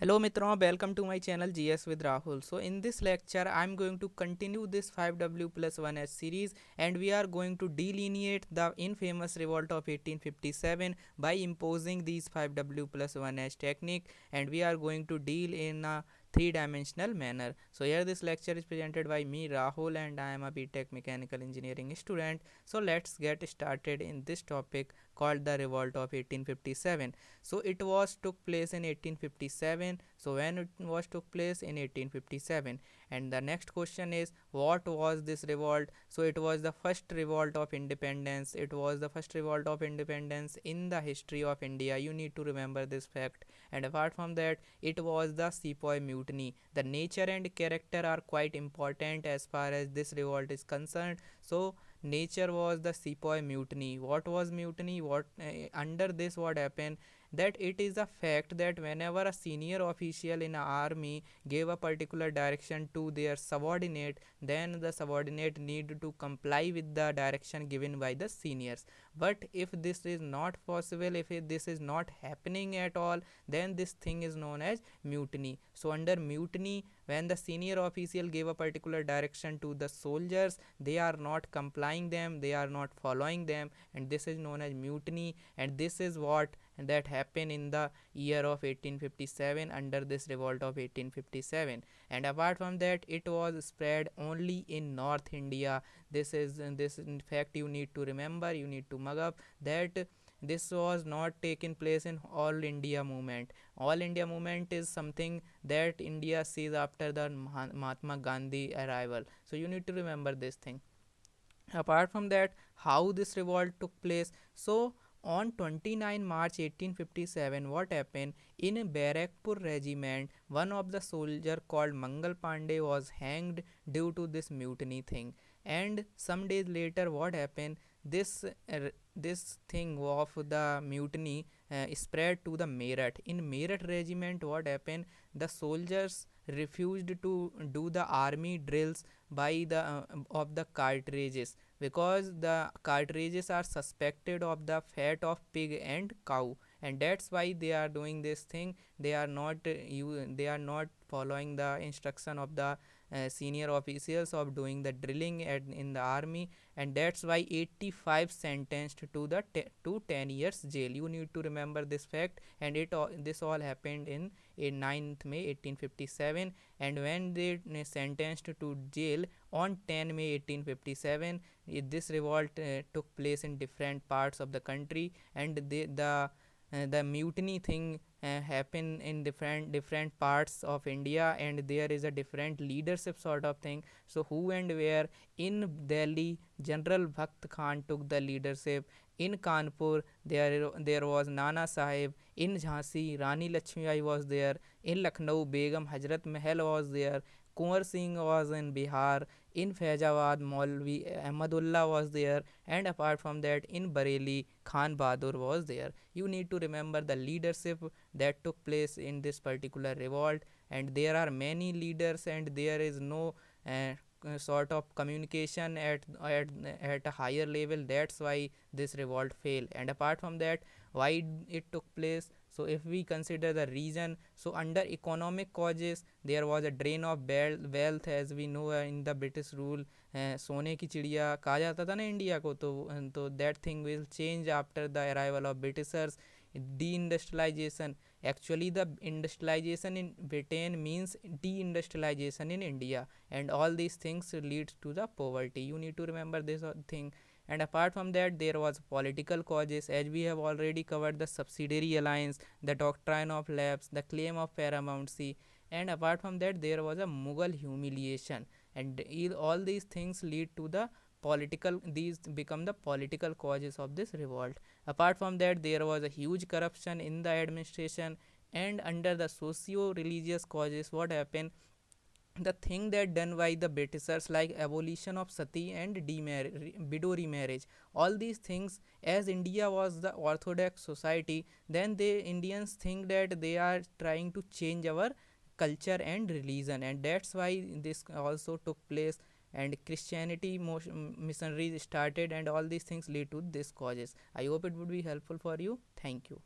Hello Mitron, welcome to my channel GS with Rahul. So in this lecture I am going to continue this 5W plus 1H series, and we are going to delineate the infamous revolt of 1857 by imposing these 5W plus 1H technique, and we are going to deal in a three-dimensional manner. So here this lecture is presented by me Rahul, and I am a BTech mechanical engineering student. So let's get started in this topic called the revolt of 1857. So it was took place in 1857. So when it was took place in 1857, and the next question is, what was this revolt? So it was the first revolt of independence. It was the first revolt of independence in the history of India. You need to remember this fact. And apart from that, it was the sepoy mutiny. The nature and character are quite important as far as this revolt is concerned. So nature was the sepoy mutiny. What was mutiny? What under this what happened, that it is a fact that whenever a senior official in an army gave a particular direction to their subordinate, then the subordinate need to comply with the direction given by the seniors. But if this is not possible, if this is not happening at all, then this thing is known as mutiny. So under mutiny, when the senior official gave a particular direction to the soldiers, they are not complying them, they are not following them, and this is known as mutiny. And this is what that happened in the year of 1857 under this revolt of 1857. And apart from that, it was spread only in North India. This in fact you need to remember, you need to mug up that this was not taken place in all India movement. All India movement is something that India sees after the Mahatma Gandhi arrival. So you need to remember this thing. Apart from that, how this revolt took place. So on 29 March 1857, what happened in Barakpur regiment, one of the soldier called Mangal Pandey was hanged due to this mutiny thing. And some days later, what happened, this thing of the mutiny spread to the Meerut. In Meerut regiment, what happened, the soldiers refused to do the army drills by the of the cartridges, because the cartridges are suspected of the fat of pig and cow, and that's why they are doing this thing. They are not they are not following the instruction of the senior officials of doing the drilling in the army, and that's why 85 sentenced to the to 10 years jail. You need to remember this fact. And this all happened in 9th May 1857. And when they sentenced to jail on 10 May 1857, this revolt took place in different parts of the country, and the mutiny thing happen in different parts of India, and there is a different leadership sort of thing. So who and where? In Delhi, General Bhakt Khan took the leadership. In Kanpur, there was Nana Sahib. In Jhansi, Rani Lakshmibai was there. In Lucknow, Begum Hazrat Mahal was there. Kunwar Singh was in Bihar. In Faizabad, Maulvi Ahmadullah was there. And apart from that, in Bareilly, Khan Bahadur was there. You need to remember the leadership that took place in this particular revolt. And there are many leaders, and there is no sort of communication at a higher level. That's why this revolt failed. And apart from that, why it took place? So if we consider the reason, so under economic causes, there was a drain of wealth. As we know, in the British rule, सोने की चिड़िया कहा जाता था ना India को. तो that thing will change after the arrival of Britishers. Deindustrialization, actually the industrialization in Britain means deindustrialization in India, and all these things lead to the poverty. You need to remember this thing. And apart from that, there was political causes, as we have already covered: the subsidiary alliance, the doctrine of lapse, the claim of paramountcy. And apart from that, there was a Mughal humiliation, and all these things lead to the political, these become the political causes of this revolt. Apart from that, there was a huge corruption in the administration. And under the socio-religious causes, what happened, the thing that done by the Britishers, like abolition of sati and widow remarriage, all these things, as India was the orthodox society, then the Indians think that they are trying to change our culture and religion, and that's why this also took place. And Christianity missionaries started, and all these things lead to this causes. I hope it would be helpful for you. Thank you.